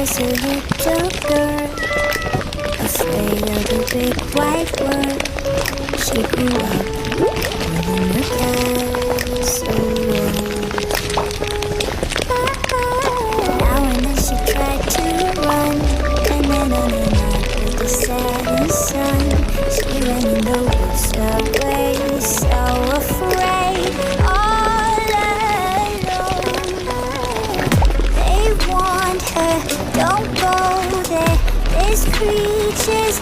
was a little girl, afraid of the big white world. She grew up within her castle wall. Now and then she tried to run, and then on a night with the setting sun, she ran in the woods away, so afraid, all alone. They warned her, don't go there, there's creatures